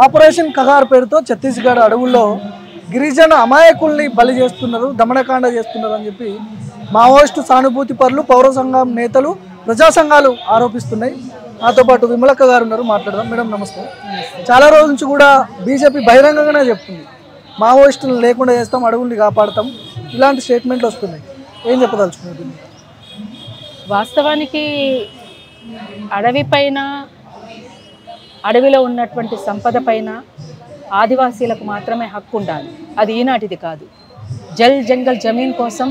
Operation Kagar పేరుతో ఛత్తీస్గఢ్ అడవుల్లో గిరిజన అమాయకుల్ని బలి చేస్తున్నారు, దమనకాండ చేస్తున్నారు అని చెప్పి మావోయిస్టు సానుభూతి పరులు, పౌర సంఘం నేతలు, ప్రజా సంఘాలు ఆరోపిస్తున్నాయి. నాతో పాటు విమలక్క గారు ఉన్నారు, మాట్లాడదాం. మేడం నమస్తే. చాలా రోజుల నుంచి కూడా బీజేపీ బహిరంగంగానే చెప్తుంది మావోయిస్టులను లేకుండా చేస్తాం, అడవుల్ని కాపాడతాం, ఇలాంటి స్టేట్మెంట్లు వస్తున్నాయి. ఏం చెప్పదలుచుకున్నారు? వాస్తవానికి అడవి పైన, అడవిలో ఉన్నటువంటి సంపద పైన ఆదివాసీలకు మాత్రమే హక్కు ఉండాలి. అది ఈనాటిది కాదు. జల్ జంగల్ జమీన్ కోసం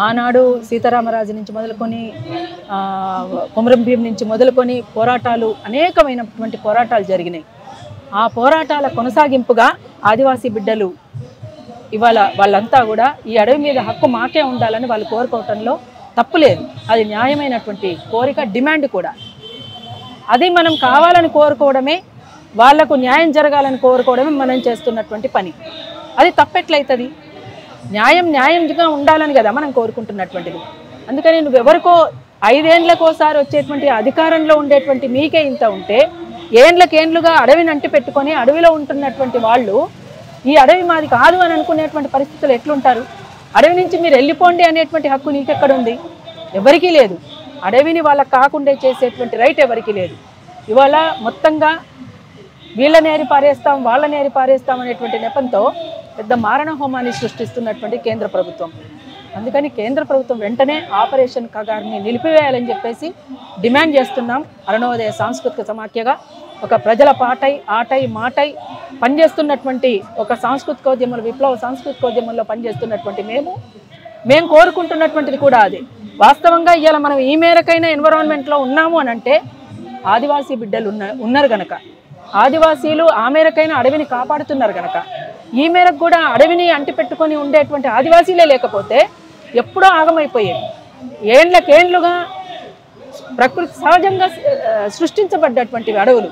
ఆనాడు సీతారామరాజు నుంచి మొదలుకొని కొమరం భీం నుంచి మొదలుకొని పోరాటాలు, అనేకమైనటువంటి పోరాటాలు జరిగినాయి. ఆ పోరాటాల కొనసాగింపుగా ఆదివాసీ బిడ్డలు ఇవాళ వాళ్ళంతా కూడా ఈ అడవి మీద హక్కు మాకే ఉండాలని వాళ్ళు కోరుకోవటంలో తప్పు లేదు. అది న్యాయమైనటువంటి కోరిక, డిమాండ్ కూడా. అది మనం కావాలని కోరుకోవడమే, వాళ్లకు న్యాయం జరగాలని కోరుకోవడమే మనం చేస్తున్నటువంటి పని. అది తప్పెట్లయితుంది? న్యాయంగా ఉండాలని కదా మనం కోరుకుంటున్నటువంటిది. అందుకని నువ్వెవరికో 5 ఏళ్లకోసారి వచ్చేటువంటి అధికారంలో ఉండేటువంటి మీకే ఇంత ఉంటే, ఏండ్లకేండ్లుగా అడవిని అంటి పెట్టుకొని అడవిలో ఉంటున్నటువంటి వాళ్ళు ఈ అడవి మాది కాదు అని అనుకునేటువంటి పరిస్థితులు ఎట్లుంటారు? అడవి నుంచి మీరు వెళ్ళిపోండి అనేటువంటి హక్కు నీకెక్కడుంది? ఎవరికీ లేదు. అడవిని వాళ్ళకు కాకుండా చేసేటువంటి రైట్ ఎవరికీ లేదు. ఇవాళ మొత్తంగా వీళ్ళని ఏరి పారేస్తాం, వాళ్ళని ఏరి పారేస్తాం అనేటువంటి నెపంతో పెద్ద మారణ హోమాన్ని సృష్టిస్తున్నటువంటి కేంద్ర ప్రభుత్వం. అందుకని కేంద్ర ప్రభుత్వం వెంటనే ఆపరేషన్ కగార్ని నిలిపివేయాలని చెప్పేసి డిమాండ్ చేస్తున్నాం. అరుణోదయ సాంస్కృతిక సమాఖ్యగా ఒక ప్రజల పాటై, ఆటై, మాటై పనిచేస్తున్నటువంటి ఒక సాంస్కృతికోద్యమంలో, విప్లవ సాంస్కృతికోద్యమంలో పనిచేస్తున్నటువంటి మేము కోరుకుంటున్నటువంటిది కూడా అదే. వాస్తవంగా ఇవాళ మనం ఈ మేరకైనా ఎన్విరాన్మెంట్లో ఉన్నాము అని అంటే ఆదివాసీ బిడ్డలు ఉన్నారు గనక, ఆదివాసీలు ఆ మేరకైనా అడవిని కాపాడుతున్నారు గనక, ఈ మేరకు కూడా అడవిని అంటిపెట్టుకొని ఉండేటువంటి ఆదివాసీలే లేకపోతే ఎప్పుడో ఆగమైపోయేది. ఏండ్లకేండ్లుగా ప్రకృతి సహజంగా సృష్టించబడ్డటువంటివి అడవులు,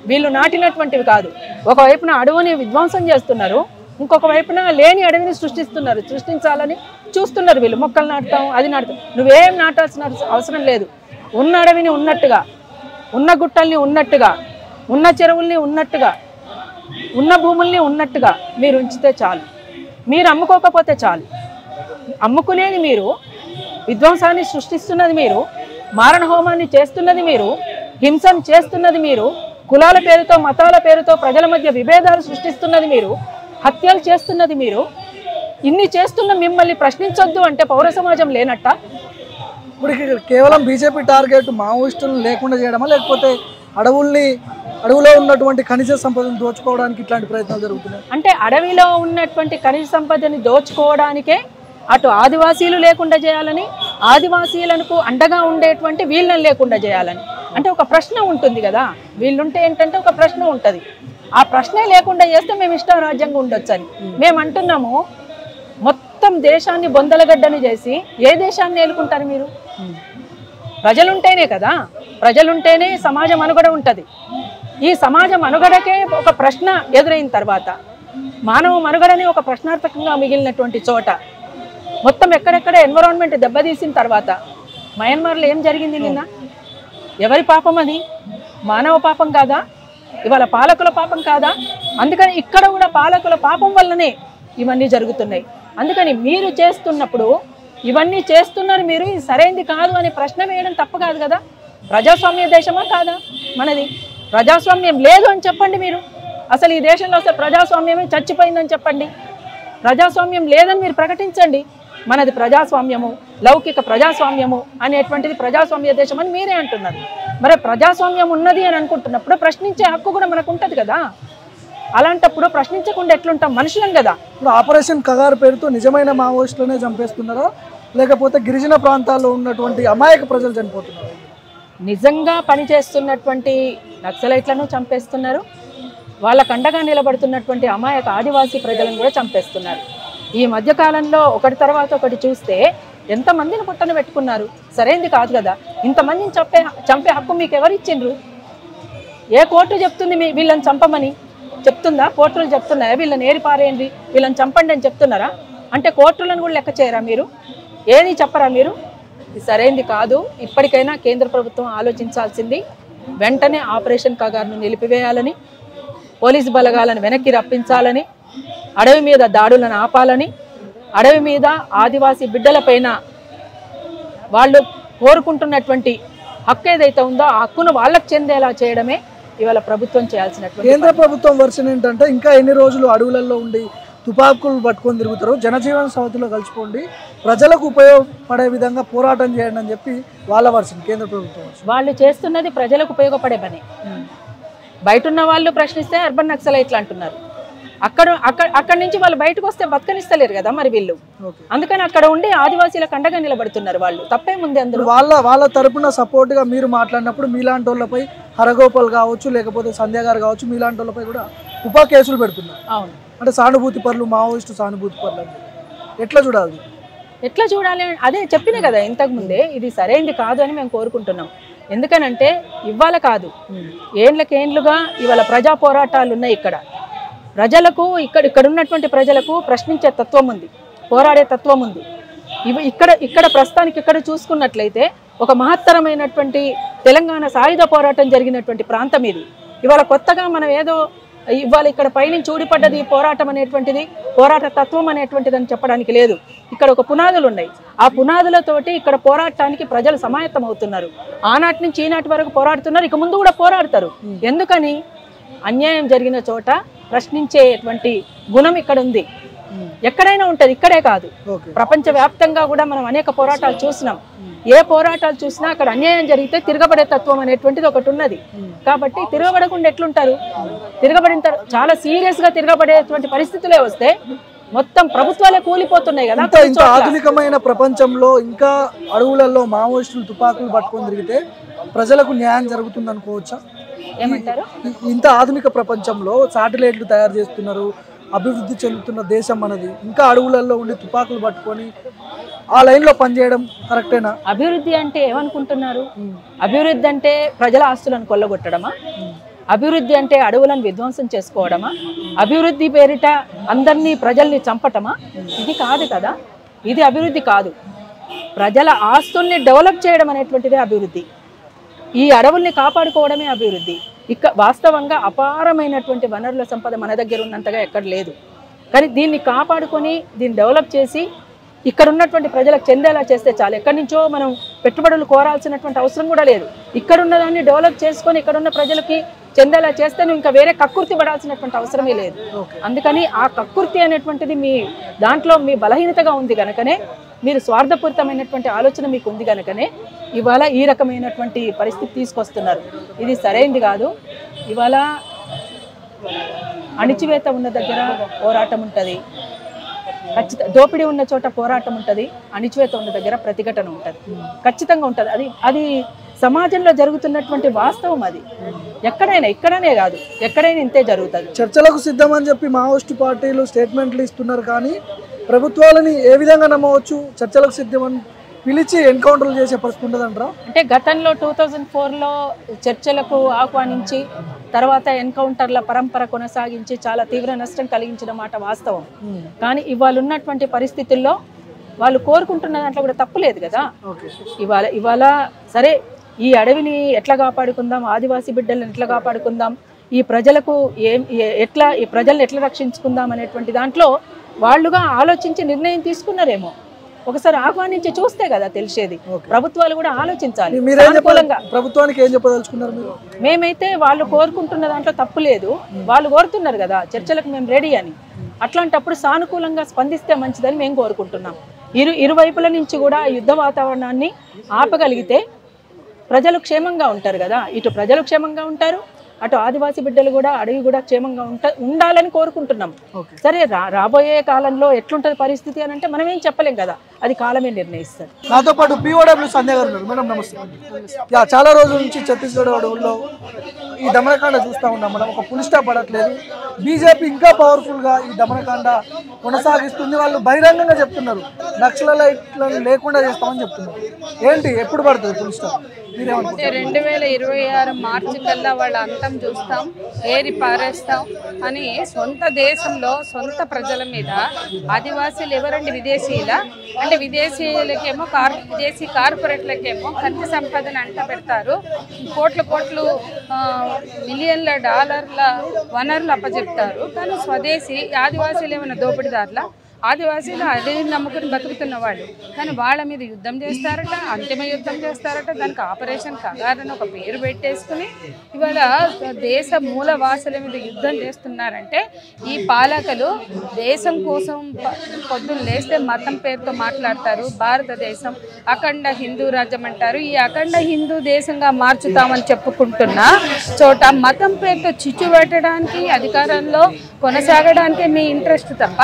వీళ్ళు నాటినటువంటివి కాదు. ఒకవైపున అడవిని విధ్వంసం చేస్తున్నారు, ఇంకొక వైపున లేని అడవిని సృష్టించాలని చూస్తున్నారు వీళ్ళు. మొక్కలు నాటుతాం, అది నాటుతాం. నువ్వేం నాటాల్సిన అవసరం లేదు. ఉన్న అడవిని ఉన్నట్టుగా, ఉన్న గుట్టల్ని ఉన్నట్టుగా, ఉన్న చెరువుల్ని ఉన్నట్టుగా, ఉన్న భూముల్ని ఉన్నట్టుగా మీరు ఉంచితే చాలు. మీరు అమ్ముకోకపోతే చాలు. అమ్ముకునేది మీరు, విధ్వంసాన్ని సృష్టిస్తున్నది మీరు, మారణ హోమాన్ని చేస్తున్నది మీరు, హింసను చేస్తున్నది మీరు, కులాల పేరుతో, మతాల పేరుతో ప్రజల మధ్య విభేదాలు సృష్టిస్తున్నది మీరు, హత్యలు చేస్తున్నది మీరు. ఇన్ని చేస్తున్న మిమ్మల్ని ప్రశ్నించొద్దు అంటే పౌర సమాజం లేనట్ట? ఇప్పుడు కేవలం బీజేపీ టార్గెట్ మావోయిస్టులను లేకుండా చేయడమా, లేకపోతే అడవిలో ఉన్నటువంటి ఖనిజ సంపదను దోచుకోవడానికి ఇట్లాంటి ప్రయత్నాలు జరుగుతున్నాయి? అంటే అడవిలో ఉన్నటువంటి ఖనిజ సంపదని దోచుకోవడానికే అటు ఆదివాసీలు లేకుండా చేయాలని, ఆదివాసీలకు అండగా ఉండేటువంటి వీళ్ళని లేకుండా చేయాలని. అంటే ఒక ప్రశ్న ఉంటుంది కదా, వీళ్ళుంటే ఏంటంటే ఒక ప్రశ్న ఉంటుంది. ఆ ప్రశ్నే లేకుండా చేస్తే మేము ఇష్టారాజ్యంగా ఉండొచ్చు అని మేము అంటున్నాము. మొత్తం దేశాన్ని బొందలగడ్డని చేసి ఏ దేశాన్ని ఏలుకుంటారు మీరు? ప్రజలుంటేనే కదా, ప్రజలుంటేనే సమాజ మనుగడ ఉంటుంది. ఈ సమాజ మనుగడకే ఒక ప్రశ్న ఎదురైన తర్వాత, మానవ మనుగడని ఒక ప్రశ్నార్థకంగా మిగిలినటువంటి చోట, మొత్తం ఎక్కడెక్కడ ఎన్విరాన్మెంట్ దెబ్బతీసిన తర్వాత, మయన్మార్లో ఏం జరిగింది నిన్న? ఎవరి పాపం అది? మానవ పాపం కాదా? ఇవాళ పాలకుల పాపం కాదా? అందుకని ఇక్కడ కూడా పాలకుల పాపం వల్లనే ఇవన్నీ జరుగుతున్నాయి. అందుకని మీరు చేస్తున్నప్పుడు, ఇవన్నీ చేస్తున్నారు మీరు, ఇది సరైనది కాదు అనే ప్రశ్న వేయడం తప్పు కాదు కదా. ప్రజాస్వామ్య దేశమా కాదా మనది? ప్రజాస్వామ్యం లేదు అని చెప్పండి మీరు. అసలు ఈ దేశంలో అసలు ప్రజాస్వామ్యమే చచ్చిపోయిందని చెప్పండి. ప్రజాస్వామ్యం లేదని మీరు ప్రకటించండి. మనది ప్రజాస్వామ్యము, లౌకిక ప్రజాస్వామ్యము అనేటువంటిది ప్రజాస్వామ్య దేశం అని మీరే అంటున్నారు. మరి ప్రజాస్వామ్యం ఉన్నది అని అనుకుంటున్నప్పుడు ప్రశ్నించే హక్కు కూడా మనకు ఉంటుంది కదా. అలాంటప్పుడు ప్రశ్నించకుండా ఎట్లుంటాం? మనుషులం కదా. ఇప్పుడు ఆపరేషన్ కగార్ పేరుతో నిజమైన మావోయిస్టులనే చంపేస్తున్నారా, లేకపోతే గిరిజన ప్రాంతాల్లో ఉన్నటువంటి అమాయక ప్రజలు చనిపోతున్నారు? నిజంగా పనిచేస్తున్నటువంటి నక్సలైట్లను చంపేస్తున్నారు, వాళ్ళకు అండగా నిలబడుతున్నటువంటి అమాయక ఆదివాసీ ప్రజలను కూడా చంపేస్తున్నారు. ఈ మధ్యకాలంలో ఒకటి తర్వాత ఒకటి చూస్తే ఎంతమందిని పుట్టన పెట్టుకున్నారు? సరైనది కాదు కదా. ఇంతమందిని చంపే హక్కు మీకు ఎవరు ఇచ్చిండ్రు? ఏ కోర్టు చెప్తుంది వీళ్ళని చంపమని? చెప్తుందా? కోర్టులు చెప్తున్నాయా వీళ్ళని ఏరి పారేయండి, వీళ్ళని చంపండి అని చెప్తున్నారా? అంటే కోర్టులను కూడా లెక్క చేయరా మీరు? ఏది చెప్పరా మీరు? ఇది సరైనది కాదు. ఇప్పటికైనా కేంద్ర ప్రభుత్వం ఆలోచించాల్సింది వెంటనే ఆపరేషన్ కగార్ను నిలిపివేయాలని, పోలీసు బలగాలను వెనక్కి రప్పించాలని, అడవి మీద దాడులను ఆపాలని, అడవి మీద ఆదివాసీ బిడ్డలపైన వాళ్ళు కోరుకుంటున్నటువంటి హక్కు ఏదైతే ఉందో ఆ హక్కును వాళ్ళకు చెందేలా చేయడమే ఇవాళ ప్రభుత్వం చేయాల్సినటువంటి. కేంద్ర ప్రభుత్వం వర్షన్ ఏంటంటే ఇంకా ఎన్ని రోజులు అడవులలో ఉండి తుపాకులు పట్టుకొని తిరుగుతారు, జనజీవన సమితిలో కలిసిపోండి, ప్రజలకు ఉపయోగపడే విధంగా పోరాటం చేయండి అని చెప్పి వాళ్ళ వర్షన్, కేంద్ర ప్రభుత్వం వాళ్ళు చేస్తున్నది ప్రజలకు ఉపయోగపడే పని. బయట ఉన్న వాళ్ళు ప్రశ్నిస్తే అర్బన్ నక్సలైట్లు అంటున్నారు. అక్కడి నుంచి వాళ్ళు బయటకు వస్తే బతకనిస్తలేరు కదా మరి వీళ్ళు. అందుకని అక్కడ ఉండి ఆదివాసీలకు అండగా నిలబడుతున్నారు. వాళ్ళు తప్పేముంది అందులో. వాళ్ళ తరపున సపోర్ట్ గా మీరు మాట్లాడినప్పుడు మీలాంటి వాళ్ళపై హరగోపాల్ కావచ్చు, లేకపోతే సంధ్య గారు కావచ్చు, మీలాంటి వాళ్ళపై కూడా ఉపా కేసులు పెడుతున్నారు. అవును, అంటే సానుభూతి పరులు, మావోయిస్టు సానుభూతి పరులు అని ఎట్లా చూడాలి? అదే చెప్పిన కదా ఇంతకు ముందే, ఇది సరైనది కాదు అని మేము కోరుకుంటున్నాం. ఎందుకనంటే ఇవాళ కాదు, ఏండ్లకేండ్లుగా ఇవాళ ప్రజా పోరాటాలు ఉన్నాయి. ఇక్కడ ప్రజలకు ఇక్కడ ఉన్నటువంటి ప్రజలకు ప్రశ్నించే తత్వం ఉంది, పోరాడే తత్వం ఉంది. ఇక్కడ ప్రస్తుతానికి ఇక్కడ చూసుకున్నట్లయితే ఒక మహత్తరమైనటువంటి తెలంగాణ సాయుధ పోరాటం జరిగినటువంటి ప్రాంతం ఇది. ఇవాళ కొత్తగా మనం ఏదో ఇవాళ ఇక్కడ పైనుంచి ఊడిపడ్డది పోరాటం అనేటువంటిది, పోరాట తత్వం అనేటువంటిది అని చెప్పడానికి లేదు. ఇక్కడ ఒక పునాదులు ఉన్నాయి. ఆ పునాదులతోటి ఇక్కడ పోరాటానికి ప్రజలు సమాయత్తం అవుతున్నారు. ఆనాటి నుంచి ఈనాటి వరకు పోరాడుతున్నారు, ఇక ముందు కూడా పోరాడతారు. ఎందుకని? అన్యాయం జరిగిన చోట ప్రశ్నించేటువంటి గుణం ఇక్కడ ఉంది. ఎక్కడైనా ఉంటది, ఇక్కడే కాదు, ప్రపంచ వ్యాప్తంగా కూడా మనం అనేక పోరాటాలు చూసినాం. ఏ పోరాటాలు చూసినా అక్కడ అన్యాయం జరిగితే తిరగబడే తత్వం అనేటువంటిది ఒకటి ఉన్నది. కాబట్టి తిరగబడకుండా ఎట్లుంటారు? తిరగబడిన చాలా సీరియస్ గా తిరగబడేటువంటి పరిస్థితులే వస్తే మొత్తం ప్రభుత్వాలే కూలిపోతున్నాయి కదా. ఇంత ఆధునికమైన ప్రపంచంలో ఇంకా అడవులలో మావోయిస్టులు తుపాకులు పట్టుకొని తిరిగితే ప్రజలకు న్యాయం జరుగుతుంది అనుకోవచ్చా? ఏమంటారు? ఇంత ఆధునిక ప్రపంచంలో శాటిలైట్లు తయారు చేస్తున్నారు, అభివృద్ధి చెందుతున్న దేశం మనది, ఇంకా అడవులలో ఉండి తుపాకులు పట్టుకొని ఆ లైన్ లో పనిచేయడం కరెక్టేనా? అభివృద్ధి అంటే ఏమనుకుంటున్నారు? అభివృద్ధి అంటే ప్రజల ఆస్తులను కొల్లగొట్టడమా? అభివృద్ధి అంటే అడవులను విధ్వంసం చేసుకోవడమా? అభివృద్ధి పేరిట అందరినీ ప్రజల్ని చంపటమా? ఇది కాదు కదా, ఇది అభివృద్ధి కాదు. ప్రజల ఆస్తుల్ని డెవలప్ చేయడం అనేటువంటిదే అభివృద్ధి. ఈ అడవుల్ని కాపాడుకోవడమే అభివృద్ధి. వాస్తవంగా అపారమైనటువంటి వనరుల సంపద మన దగ్గర ఉన్నంతగా ఎక్కడ లేదు. కానీ దీన్ని కాపాడుకొని దీన్ని డెవలప్ చేసి ఇక్కడ ఉన్నటువంటి ప్రజలకు చెందేలా చేస్తే చాలు. ఎక్కడి నుంచో మనం పెట్టుబడులు కోరాల్సినటువంటి అవసరం కూడా లేదు. ఇక్కడ ఉన్నదాన్ని డెవలప్ చేసుకొని ఇక్కడ ఉన్న ప్రజలకి చెందేలా చేస్తే నువ్వు ఇంకా వేరే కక్కుర్తి పడాల్సినటువంటి అవసరమే లేదు. అందుకని ఆ కక్కుర్తి అనేటువంటిది మీ దాంట్లో మీ బలహీనతగా ఉంది కనుకనే, మీరు స్వార్థపూరితమైనటువంటి ఆలోచన మీకు ఉంది కనుకనే ఇవాళ ఈ రకమైనటువంటి పరిస్థితి తీసుకొస్తున్నారు. ఇది సరైనది కాదు. ఇవాళ అణిచివేత ఉన్న దగ్గర పోరాటం ఉంటుంది, దోపిడీ ఉన్న చోట పోరాటం ఉంటుంది, అణిచివేత ఉన్న దగ్గర ప్రతిఘటన ఉంటుంది, ఖచ్చితంగా ఉంటుంది. అది సమాజంలో జరుగుతున్నటువంటి వాస్తవం. అది ఎక్కడైనా, ఇక్కడనే కాదు, ఎక్కడైనా ఇంతే జరుగుతుంది. చర్చలకు సిద్ధమని చెప్పి మావోయిస్టు పార్టీలు స్టేట్మెంట్లు ఇస్తున్నారు, కానీ ప్రభుత్వాలని ఏ విధంగా నమ్మవచ్చు? చర్చలకు సిద్ధమని పిలిచి ఎన్కౌంటర్లు చేసే పరిస్థితి ఉండదంటారా? అంటే గతంలో 2004లో చర్చలకు ఆహ్వానించి తర్వాత ఎన్కౌంటర్ల పరంపర కొనసాగించి చాలా తీవ్ర నష్టం కలిగించిన మాట వాస్తవం. కానీ ఇవాళ ఉన్నటువంటి పరిస్థితుల్లో వాళ్ళు కోరుకుంటున్న దాంట్లో కూడా తప్పులేదు కదా. ఇవాళ సరే, ఈ అడవిని ఎట్లా కాపాడుకుందాం, ఆదివాసీ బిడ్డలను ఎట్లా కాపాడుకుందాం, ఈ ప్రజలకు ఈ ప్రజల్ని ఎట్లా రక్షించుకుందాం అనేటువంటి దాంట్లో వాళ్ళుగా ఆలోచించి నిర్ణయం తీసుకున్నారేమో. ఒకసారి ఆహ్వానించి చూస్తే కదా తెలిసేది. ప్రభుత్వాలు కూడా ఆలోచించాలి. ప్రభుత్వానికి ఏం చెప్పదలుచుకున్నారు మీరు? మేమైతే వాళ్ళు కోరుకుంటున్న దాంట్లో తప్పు లేదు, వాళ్ళు కోరుతున్నారు కదా చర్చలకు మేము రెడీ అని. అట్లాంటప్పుడు సానుకూలంగా స్పందిస్తే మంచిదని మేము కోరుకుంటున్నాం. ఇరువైపుల నుంచి కూడా యుద్ధ వాతావరణాన్ని ఆపగలిగితే ప్రజలు క్షేమంగా ఉంటారు కదా. ఇటు ప్రజలు క్షేమంగా ఉంటారు, అటు ఆదివాసీ బిడ్డలు కూడా, అడవి కూడా క్షేమంగా ఉండాలని కోరుకుంటున్నాం. సరే, రాబోయే కాలంలో ఎట్లుంటది పరిస్థితి అని అంటే మనం ఏం చెప్పలేం కదా, అది కాలమే నిర్ణయిస్తారు. నాతో పాటు POW సంధ్య గారు ఉన్నారు. మేడం నమస్తే. చాలా రోజుల నుంచి ఛత్తీస్గఢ్ అడవుల్లో ఈ దమనకాండ చూస్తూ ఉన్నాం మనం. ఒక పులి స్టాప్ పడట్లేదు. బీజేపీ ఇంకా పవర్ఫుల్గా ఈ దమనకాండ కొనసాగిస్తుంది. వాళ్ళు బహిరంగంగా చెప్తున్నారు నక్సలైట్లను లేకుండా చేస్తామని చెప్తున్నారు. ఏంటి, ఎప్పుడు పడుతుంది పులి స్టాప్? 2026 మార్చి కల్లా వాళ్ళు అంతం చూస్తాం ఏరి పారేస్తాం అని సొంత దేశంలో సొంత ప్రజల మీద ఆదివాసీలు ఎవరండి? విదేశీయుల అంటే విదేశీయులకేమో విదేశీ కార్పొరేట్లకేమో ఖనిజ సంపదను అంట పెడతారు, కోట్లు మిలియన్ల డాలర్ల వనరులు అప్పచెప్తారు. కానీ స్వదేశీ ఆదివాసీలు ఏమైనా దోపిడీదారుల? ఆదివాసీలు అడవిని నమ్ముకుని బతుకుతున్న వాళ్ళు, కానీ వాళ్ళ మీద యుద్ధం చేస్తారట, అంతిమ యుద్ధం చేస్తారట. దానికి ఆపరేషన్ కగార్ అని ఒక పేరు పెట్టేసుకుని ఇవాళ దేశ మూలవాసుల మీద యుద్ధం చేస్తున్నారంటే ఈ పాలకులు దేశం కోసం పొద్దున్న లేస్తే మతం పేరుతో మాట్లాడతారు. భారతదేశం అఖండ హిందూ రాజ్యం అంటారు. ఈ అఖండ హిందూ దేశంగా మార్చుతామని చెప్పుకుంటున్న చోట మతం పేరుతో చిచ్చు పెట్టడానికి, అధికారంలో కొనసాగడానికి మీ ఇంట్రెస్ట్ తప్ప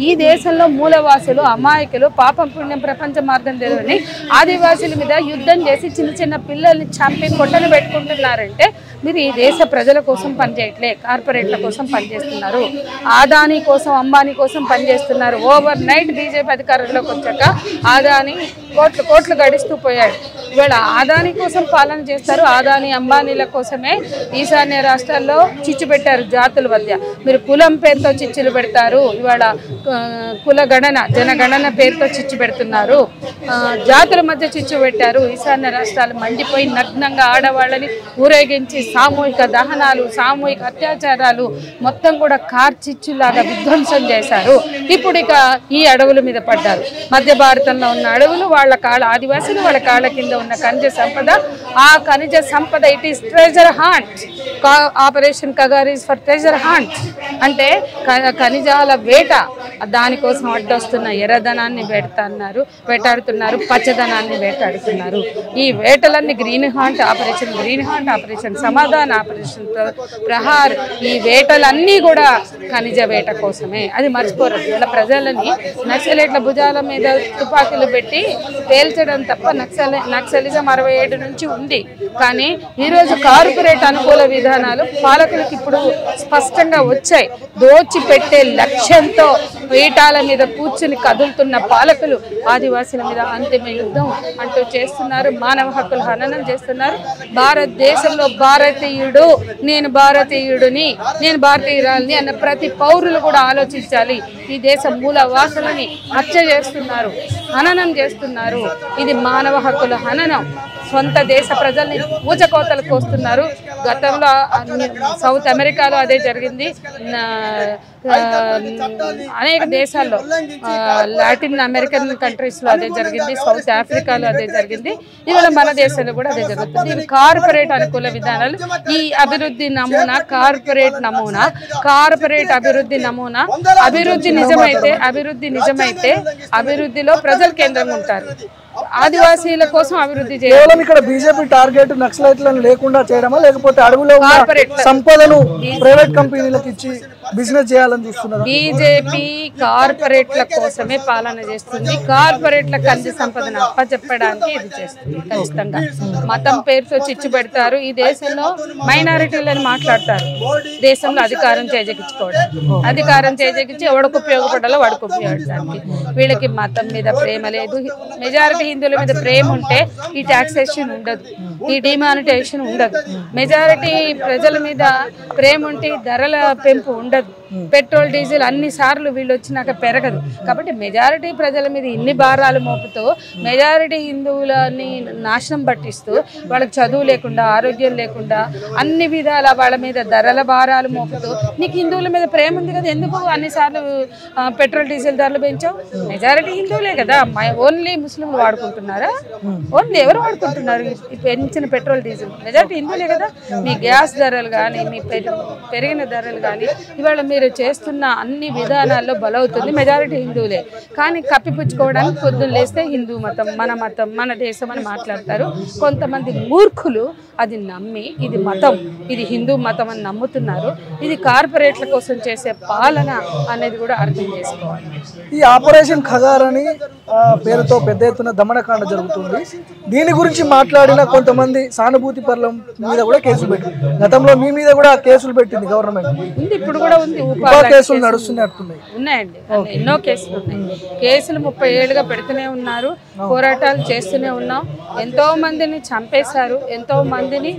ఈ దేశంలో మూలవాసులు అమాయకులు పాపం పుణ్యం ప్రపంచ మార్గం తెలియని ఆదివాసుల మీద యుద్ధం చేసి చిన్న పిల్లల్ని చంపి కొట్టలు పెట్టుకుంటున్నారంటే మీరు ఈ దేశ ప్రజల కోసం పనిచేయట్లే, కార్పొరేట్ల కోసం పనిచేస్తున్నారు, ఆదాని కోసం అంబానీ కోసం పనిచేస్తున్నారు. ఓవర్ నైట్ బీజేపీ అధికారంలోకి వచ్చాక ఆదాని కోట్లు గడిస్తూ పోయాడు. ఇవాళ ఆదాని కోసం పాలన చేస్తారు. ఆదాని అంబానీల కోసమే ఈశాన్య రాష్ట్రాల్లో చిచ్చు పెట్టారు జాతుల మధ్య. మీరు కులం పేరుతో చిచ్చులు పెడతారు, ఇవాళ కుల గణన జనగణన పేరుతో చిచ్చు పెడుతున్నారు, జాతుల మధ్య చిచ్చు పెట్టారు. ఈశాన్య రాష్ట్రాలు మండిపోయి నగ్నంగా ఆడవాళ్ళని ఊరేగించి సామూహిక దహనాలు, సామూహిక అత్యాచారాలు మొత్తం కూడా కార్చిచ్చులాగా విధ్వంసం చేశారు. ఇప్పుడు ఇక ఈ అడవుల మీద పడ్డారు. మధ్య భారతంలో ఉన్న అడవులు వాళ్ళ ఆదివాసులు వాళ్ళ కాళ్ళ కింద ఉన్న ఖనిజ సంపద, ఆ ఖనిజ సంపద it is treasure hunt. Operation Kagar is for treasure hunt ఖనిజాల వేట. దానికోసం అడ్డొస్తున్న ఎర్రధనాన్ని వేటాడుతున్నారు, పచ్చదనాన్ని వేటాడుతున్నారు. ఈ వేటలన్నీ green hunt operation Samadhan, operation Prahar, ఈ వేటలన్నీ కూడా ఖనిజ వేట కోసమే. అది మర్చిపోరు. ఇలా ప్రజలని నక్సలైట్ల భుజాల మీద తుపాకీలు పెట్టి పేల్చడం తప్ప నక్సలిజం 67 నుంచి ఉంది. కానీ ఈరోజు కార్పొరేట్ అనుకూల విధానాలు పాలకులకు ఇప్పుడు స్పష్టంగా వచ్చాయి. దోచిపెట్టే లక్ష్యంతో పీఠాల మీద కూర్చుని కదులుతున్న పాలకులు ఆదివాసుల మీద అంతిమ యుద్ధం అంటూ చేస్తున్నారు. మానవ హక్కుల హననం చేస్తున్నారు. భారతదేశంలో భారతీయుడు, నేను భారతీయుడిని, నేను భారతీయురాలని అన్న ప్రతి పౌరులు కూడా ఆలోచించాలి. ఈ దేశ మూల వాసులని హత్య చేస్తున్నారు, హననం చేస్తున్నారు. ఇది మానవ హక్కుల హననం. సొంత దేశ ప్రజల్ని ఊచకోతలకు వస్తున్నారు. గతంలో సౌత్ అమెరికాలో అదే జరిగింది, అనేక దేశాల్లో లాటిన్ అమెరికన్ కంట్రీస్లో అదే జరిగింది, సౌత్ ఆఫ్రికాలో అదే జరిగింది, ఇవాళ మన దేశంలో కూడా అదే జరుగుతుంది. ఇవి కార్పొరేట్ అనుకూల విధానాలు. ఈ అభివృద్ధి నమూనా కార్పొరేట్ నమూనా, కార్పొరేట్ అభివృద్ధి నమూనా. అభివృద్ధి నిజమైతే అభివృద్ధిలో ప్రజలు కేంద్రంగా ఉంటారు. ఆదివాసీల కోసం అభివృద్ధి చేయాలి. ఇక్కడ బీజేపీ టార్గెట్ నక్సలైట్లను లేకుండా చేయడమా, లేకపోతే అడవులో సంపదను ప్రైవేట్ కంపెనీలకు ఇచ్చి బిజినెస్ చేయాలని చూస్తున్నారు? బీజేపీ కార్పొరేట్ల కోసమే పాలన చేస్తుంది. కార్పొరేట్ల ఖనిజ సంపదను అప్పచెప్పడానికి ఇది చేస్తుంది. ఖచ్చితంగా మతం పేరుతో చిచ్చు పెడతారు. ఈ దేశంలో మైనారిటీలను మాట్లాడతారు. దేశంలో అధికారం చేజెక్కించి ఎవడికి ఉపయోగపడాలో వాడికి ఉపయోగించడానికి. వీళ్ళకి మతం మీద ప్రేమ లేదు. మెజారిటీ హిందువుల మీద ప్రేమ ఉంటే ఈ టాక్సేషన్ ఉండదు, ఈ డిమానిటైజేషన్ ఉండదు. మెజారిటీ ప్రజల మీద ప్రేమ ఉంటే ధరల పెంపు ఉండదు. పెట్రోల్ డీజిల్ అన్ని సార్లు వీళ్ళు వచ్చినాక పెరగదు. కాబట్టి మెజారిటీ ప్రజల మీద ఇన్ని భారాలు మోపుతూ మెజారిటీ హిందువులని నాశనం పట్టిస్తూ వాళ్ళకి చదువు లేకుండా, ఆరోగ్యం లేకుండా, అన్ని విధాల వాళ్ళ మీద ధరల భారాలు మోపుతూ, నీకు హిందువుల మీద ప్రేమ ఉంది కదా, ఎందుకు అన్నిసార్లు పెట్రోల్ డీజిల్ ధరలు పెంచావు? మెజారిటీ హిందువులే కదా, ఓన్లీ ముస్లింలు వాడుకుంటున్నారా? ఓన్లీ ఎవరు వాడుకుంటున్నారు ఈ పెంచిన పెట్రోల్ డీజిల్? మెజారిటీ హిందువులే కదా. మీ గ్యాస్ ధరలు కానీ, మీ పెరిగిన ధరలు కానీ, ఇవాళ మీరు చేస్తున్న అన్ని విధానాల్లో బలవుతుంది మెజారిటీ హిందువులే. కానీ కప్పిపుచ్చుకోవడానికి పొద్దున్న లేస్తే హిందూ మతం, మన దేశం అని మాట్లాడతారు. కొంతమంది మూర్ఖులు అది నమ్మి ఇది మతం, ఇది హిందూ మతం అని నమ్ముతున్నారు. ఇది కార్పొరేట్ల కోసం చేసే పాలన అనేది కూడా అర్థం చేసుకోవాలి. ఈ ఆపరేషన్ ఖగార్ అని పేరుతో పెద్ద ఎత్తున దమనకాండ జరుగుతుంది. దీని గురించి మాట్లాడిన కొంతమంది సానుభూతి పరుల మీద కూడా కేసులు పెట్టింది. గతంలో మీ మీద కూడా కేసులు పెట్టింది గవర్నమెంట్. ఇప్పుడు కూడా ఉంది, కేసులు నడుస్తున్నాయి. ఉన్నాయండి, ఎన్నో కేసులు ఉన్నాయి. కేసులు 30 ఏళ్ళుగా పెడుతూనే ఉన్నారు, పోరాటాలు చేస్తూనే ఉన్నాం. ఎంతో మందిని చంపేశారు, ఎంతో మందిని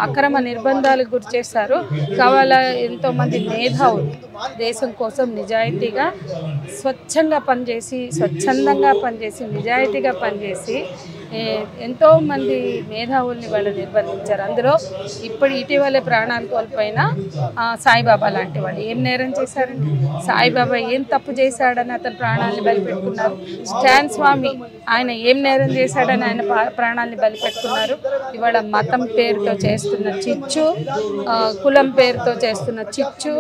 అక్రమ నిర్బంధాలకు గురి చేశారు. కావాలా ఎంతో మంది మేధావులు దేశం కోసం నిజాయితీగా స్వచ్ఛంగా పనిచేసి, స్వచ్ఛందంగా పనిచేసి, నిజాయితీగా పనిచేసి ఎంతోమంది మేధావుల్ని వాళ్ళు నిర్బంధించారు. అందులో ఇటీవలే ప్రాణాలు కోల్పోయిన సాయిబాబా లాంటి వాళ్ళు ఏం నేరం చేశారండి? సాయిబాబా ఏం తప్పు చేశాడని అతని ప్రాణాలని బలిపెట్టుకున్నారు. స్టాన్ స్వామి ఆయన ఏం నేరం చేశాడని ఆయన ప్రాణాలని బలిపెట్టుకున్నారు. ఇవాళ మతం పేరుతో చేస్తున్న చిచ్చు, కులం పేరుతో చేస్తున్న చిచ్చు,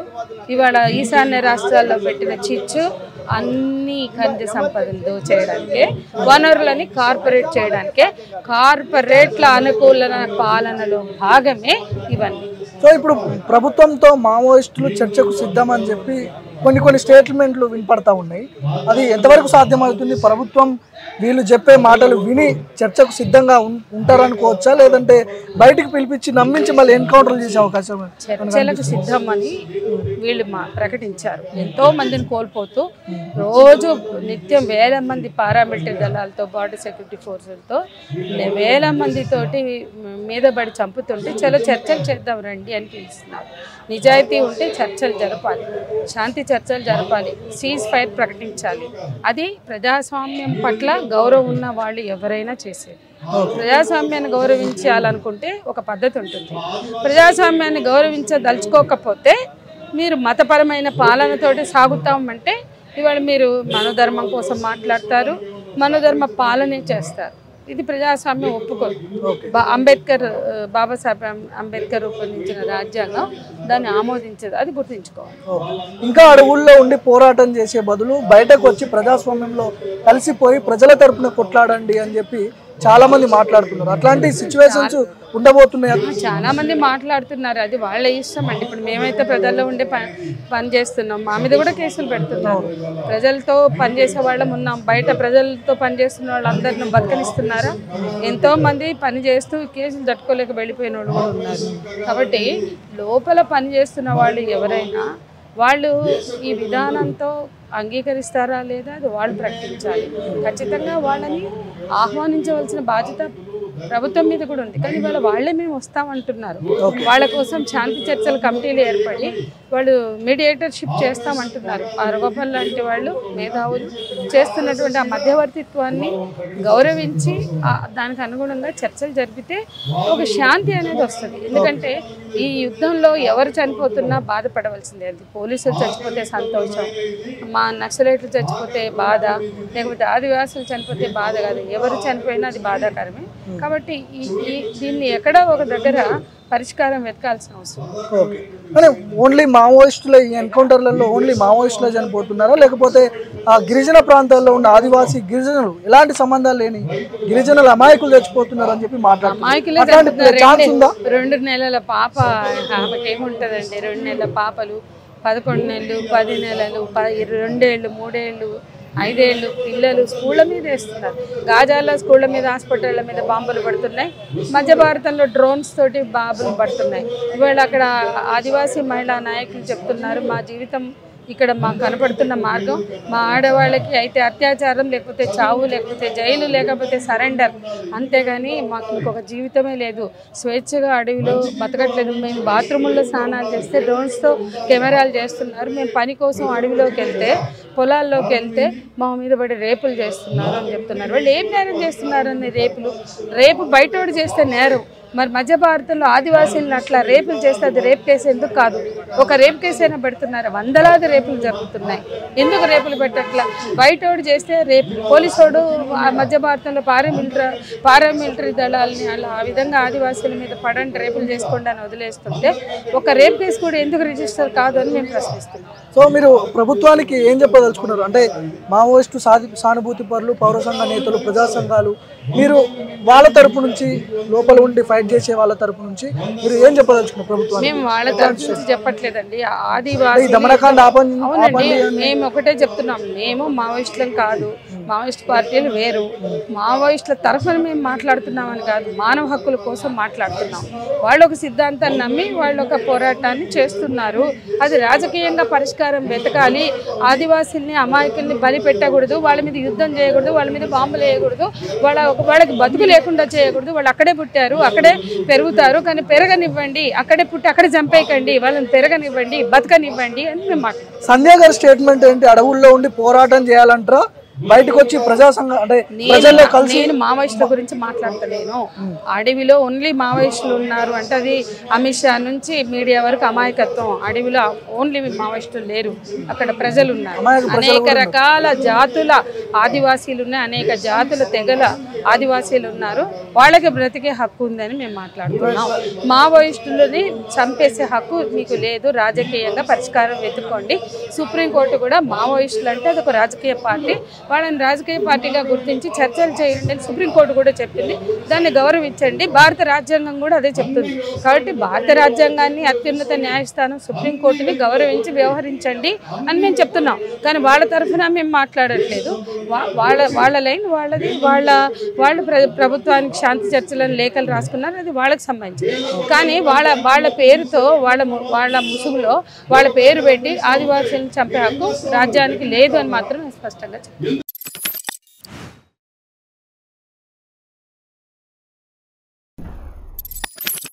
ఇవాళ ఈశాన్య రాష్ట్రాల్లో పెట్టిన చిచ్చు అన్ని ఖనిజ సంపదలు దోచేయడానికే, వనరులని కార్పొరేట్ చేయడానికే, కార్పొరేట్ల అనుకూల పాలనలో భాగమే ఇవన్నీ. సో ఇప్పుడు ప్రభుత్వంతో మావోయిస్టులు చర్చకు సిద్ధమని చెప్పి కొన్ని స్టేట్మెంట్లు వినపడతా ఉన్నాయి. అది ఎంతవరకు సాధ్యమవుతుంది? ప్రభుత్వం వీళ్ళు చెప్పే మాటలు విని చర్చకు సిద్ధంగా ఉంటారనుకోవచ్చా, లేదంటే బయటికి పిలిపించి నమ్మించి మళ్ళీ ఎన్కౌంటర్ చేసే అవకాశం? చర్చలకు సిద్ధం అని వీళ్ళు ప్రకటించారు. ఎంతో మందిని కోల్పోతూ రోజు నిత్యం వేల మంది పారామిలిటరీ దళాలతో, బార్డర్ సెక్యూరిటీ ఫోర్సులతో వేల మందితోటి మీద పడి చంపుతుంటే చలో చర్చలు చేద్దాం రండి అని పిలుస్తున్నారు. నిజాయితీ ఉంటే చర్చలు జరపాలి, శాంతి చర్చలు జరపాలి, సీజ్ ఫైర్ ప్రకటించాలి. అది ప్రజాస్వామ్యం పట్ల గౌరవం ఉన్న వాళ్ళు ఎవరైనా చేసేది. ప్రజాస్వామ్యాన్ని గౌరవించాలనుకుంటే ఒక పద్ధతి ఉంటుంది. ప్రజాస్వామ్యాన్ని గౌరవించదలుచుకోకపోతే మీరు మతపరమైన పాలనతోటి సాగుతామంటే ఇవాళ మీరు మనోధర్మం కోసం మాట్లాడతారు, మనోధర్మ పాలనే చేస్తారు. ఇది ప్రజాస్వామ్యం ఒప్పుకోదు. బాబాసాహెబ్ అంబేద్కర్ రూపొందించిన రాజ్యాంగం దాన్ని ఆమోదించదు, అది గుర్తుంచుకోవాలి. ఇంకా అడవుల్లో ఉండి పోరాటం చేసే బదులు బయటకు వచ్చి ప్రజాస్వామ్యంలో కలిసిపోయి ప్రజల తరపున కొట్లాడండి అని చెప్పి చాలా మంది మాట్లాడుతున్నారు. అట్లాంటి సిచ్యువేషన్స్ ఉండబోతున్నాయి. చాలా మంది మాట్లాడుతున్నారు, అది వాళ్ళ ఇష్టం అండి. ఇప్పుడు మేమైతే ప్రజల్లో ఉండే పని చేస్తున్నాం, మా మీద కూడా కేసులు పెడుతున్నారు. ప్రజలతో పనిచేసే వాళ్ళం ఉన్నాం, బయట ప్రజలతో పనిచేస్తున్న వాళ్ళందరిని బతకనిస్తున్నారా? ఎంతో మంది పని చేస్తూ కేసులు తట్టుకోలేక వెళ్ళిపోయిన వాళ్ళు కూడా ఉన్నారు. కాబట్టి లోపల పనిచేస్తున్న వాళ్ళు ఎవరైనా వాళ్ళు ఈ విధానంతో అంగీకరిస్తారా లేదా అది వాళ్ళు ప్రకటించాలి. ఖచ్చితంగా వాళ్ళని ఆహ్వానించవలసిన బాధ్యత ప్రభుత్వం మీద కూడా ఉంది. కానీ వాళ్ళే మేము వస్తామంటున్నారు. వాళ్ళ కోసం శాంతి చర్చల కమిటీలు ఏర్పడి వాళ్ళు మీడియేటర్షిప్ చేస్తామంటున్నారు. అరగోపాల్ లాంటి వాళ్ళు మేధావులు చేస్తున్నటువంటి ఆ మధ్యవర్తిత్వాన్ని గౌరవించి దానికి అనుగుణంగా చర్చలు జరిపితే ఒక శాంతి అనేది వస్తుంది. ఎందుకంటే ఈ యుద్ధంలో ఎవరు చనిపోతున్నా బాధపడవలసిందే. అది పోలీసులు చచ్చిపోతే సంతోషం, మా నక్సలైట్లు చచ్చిపోతే బాధ, లేకపోతే ఆదివాసులు చనిపోతే బాధ కాదు. ఎవరు చనిపోయినా అది బాధాకరమే. కాబట్టి దీన్ని ఎక్కడో ఒక దగ్గర పరిష్కారం వెతకాల్సిన అవసరం. ఓకే, అంటే ఓన్లీ మావోయిస్టుల ఈ ఎన్కౌంటర్లలో ఓన్లీ మావోయిస్టులే చనిపోతున్నారా, లేకపోతే ఆ గిరిజన ప్రాంతాల్లో ఉన్న ఆదివాసీ గిరిజనులు ఎలాంటి సంబంధాలు లేని గిరిజనులు అమాయకులు చచ్చిపోతున్నారు అని చెప్పి మాట్లాడుతున్నారు? 2 నెలల పాప ఆమెకి ఏముంటుందండి? 2 నెలల పాపలు, 11 నెలలు, 10 నెలలు, 2 ఏళ్ళు, 3 ఏళ్ళు, 5 ఏళ్ళు పిల్లలు స్కూళ్ళ మీద వేస్తున్నారు. గాజాల్లో స్కూళ్ళ మీద, హాస్పిటళ్ళ మీద బాంబులు పడుతున్నాయి. మధ్య భారతంలో డ్రోన్స్ తోటి బాంబులు పడుతున్నాయి. ఇవాళ అక్కడ ఆదివాసీ మహిళా నాయకులు చెప్తున్నారు, మా జీవితం ఇక్కడ మాకు కనపడుతున్న మార్గం మా ఆడవాళ్ళకి అయితే అత్యాచారం, లేకపోతే చావు, లేకపోతే జైలు, లేకపోతే సరెండర్, అంతేగాని మాకు ఇంకొక జీవితమే లేదు. స్వేచ్ఛగా అడవిలో బతకట్లేదు. మేము బాత్రూముల్లో స్నానాలు చేస్తే డ్రోన్స్తో కెమెరాలు చేస్తున్నారు. మేము పని కోసం అడవిలోకి వెళ్తే, పొలాల్లోకి వెళ్తే మా మీద పడి రేపులు చేస్తున్నారు అని చెప్తున్నారు. వాళ్ళు ఏం నేరం చేస్తున్నారని రేపు బయటోడు చేస్తే నేరం. మరి మధ్య భారతంలో ఆదివాసీలను అట్లా రేపులు చేస్తే అది రేప్ కేసు ఎందుకు కాదు? ఒక రేప్ కేసు అయినా పెడుతున్నారు. వందలాది రేపులు జరుగుతున్నాయి. ఎందుకు రేపులు పెట్టట్లా? బయటోడు చేస్తే రేపు, పోలీసోడు మధ్య భారతంలో పారామిలిటరీ దళాలని అలా ఆ విధంగా ఆదివాసీల మీద పడండి రేపులు చేసుకోండి అని వదిలేస్తుంటే ఒక రేప్ కేసు కూడా ఎందుకు రిజిస్టర్ కాదు అని మేము ప్రశ్నిస్తున్నాం. సో మీరు ప్రభుత్వానికి ఏం చెప్పదలుచుకున్నారు? అంటే మావోయిస్టు సానుభూతి పరులు, పౌర సంఘ నేతలు, ప్రజా సంఘాలు, మీరు వాళ్ళ తరపు నుంచి లోపల ఉండి ఫైట్ చేసే వాళ్ళ తరపు నుంచి మీరు ఏం చెప్పదలుచుకున్నారు ప్రభుత్వం? మేము వాళ్ళ తరపు నుంచి చెప్పట్లేదండి. ఆదివాసీ దమనకాండ అవునండి, మేము ఒకటే చెప్తున్నాం, మేము మావోయిస్టులం కాదు, మావోయిస్ట్ పార్టీలు వేరు, మావోయిస్టుల తరఫున మేము మాట్లాడుతున్నామని కాదు, మానవ హక్కుల కోసం మాట్లాడుతున్నాం. వాళ్ళు ఒక సిద్ధాంతాన్ని నమ్మి వాళ్ళు ఒక పోరాటాన్ని చేస్తున్నారు. అది రాజకీయంగా పరిష్కారం వెతకాలి. ఆదివాసీల్ని అమాయకుల్ని బలి పెట్టకూడదు, వాళ్ళ మీద యుద్ధం చేయకూడదు, వాళ్ళ మీద బాంబులు వేయకూడదు, వాళ్ళకి బతుకు లేకుండా చేయకూడదు. వాళ్ళు అక్కడే పుట్టారు, అక్కడే పెరుగుతారు, కానీ పెరగనివ్వండి, అక్కడే పుట్టి అక్కడే చంపేయకండి, వాళ్ళని పెరగనివ్వండి, బతకనివ్వండి అని మేము మాట్లాడుతున్నాం. సంధ్య గారి స్టేట్మెంట్ ఏంటి? అడవుల్లో ఉండి పోరాటం చేయాలంటారా, బయటకు వచ్చి ప్రజా సంఘం అంటే ప్రజల్లో కలిసి? నేను మావోయిస్టుల గురించి మాట్లాడతలేను. అడవిలో ఓన్లీ మావోయిస్టులు ఉన్నారు అంటే అది అమిత్ షా నుంచి మీడియా వరకు అమాయకత్వం. అడవిలో ఓన్లీ మావోయిస్టులు లేరు, అక్కడ ప్రజలు ఉన్నారు. అనేక రకాల జాతుల ఆదివాసీలు ఉన్నాయి, అనేక జాతుల తెగల ఆదివాసీలు ఉన్నారు. వాళ్ళకి బ్రతికే హక్కు ఉందని మేము మాట్లాడుతున్నాం. మావోయిస్టులని చంపేసే హక్కు మీకు లేదు. రాజకీయంగా పరిష్కారం వెతుక్కోండి. సుప్రీంకోర్టు కూడా మావోయిస్టులు అంటే అది ఒక రాజకీయ పార్టీ, వాళ్ళని రాజకీయ పార్టీగా గుర్తించి చర్చలు చేయండి అని సుప్రీంకోర్టు కూడా చెప్పింది. దాన్ని గౌరవించండి. భారత రాజ్యాంగం కూడా అదే చెప్తుంది. కాబట్టి భారత రాజ్యాంగాన్ని, అత్యున్నత న్యాయస్థానం సుప్రీంకోర్టుని గౌరవించి వ్యవహరించండి అని మేము చెప్తున్నాం. కానీ వాళ్ళ తరఫున మేము మాట్లాడట్లేదు. వాళ్ళ లైన్ వాళ్ళది. వాళ్ళు ప్రభుత్వానికి శాంతి చర్చలను లేఖలు రాసుకున్నారు, అది వాళ్ళకి సంబంధించింది. కానీ వాళ్ళ పేరుతో వాళ్ళ ముసుగులో వాళ్ళ పేరు పెట్టి ఆదివాసీలను చంపే హక్కు రాజ్యానికి లేదు అని మాత్రం స్పష్టంగా చెప్తాను.